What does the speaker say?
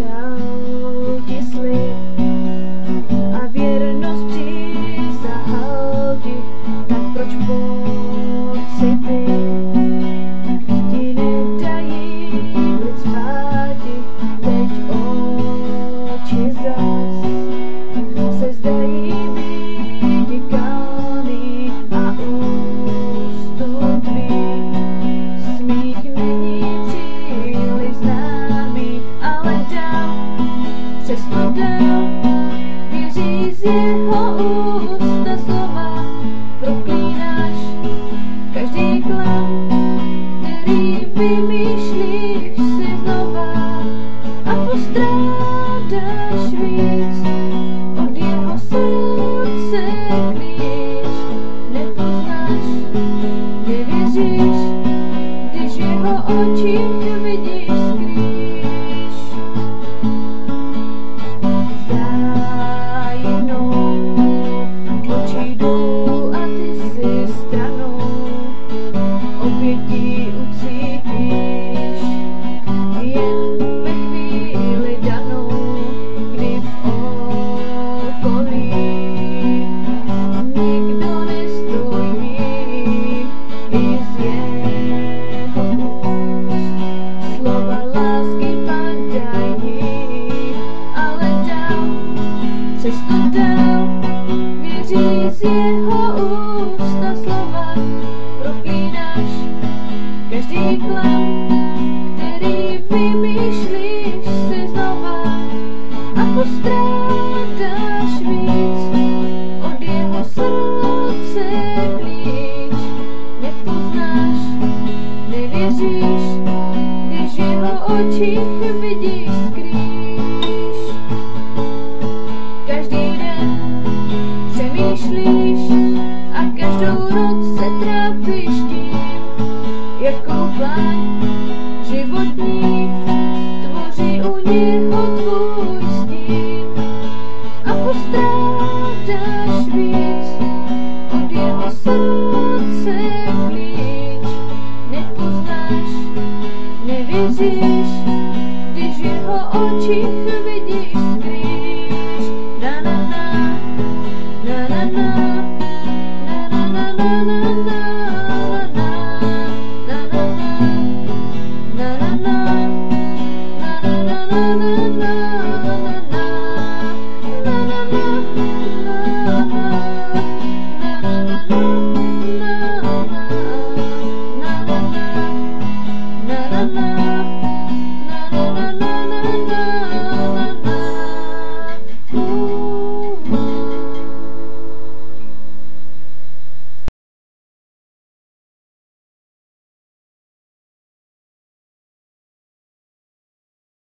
dal ti slib a věrnost přísahal ti, tak proč pocity ti nedají klid spáti? Teď oči zas se zdají být kalný a ústup tvý smích není příliš známý, ale dál, přesto dál věří z jeho úst a slova proklínáš každý klam, který vymýšlíš si znova a postrádáš víc od jeho srdce klíč. Nepoznáš, nevěříš, když v jeho očích vidíš skrýš. Za jinou očí jdu a ty si stranou, obětí ucítíš jen ve chvíli danou, kdy v okolí nikdo nestojí i z jeho úst slova lásky padají, ale dál, přesto dál věří z jeho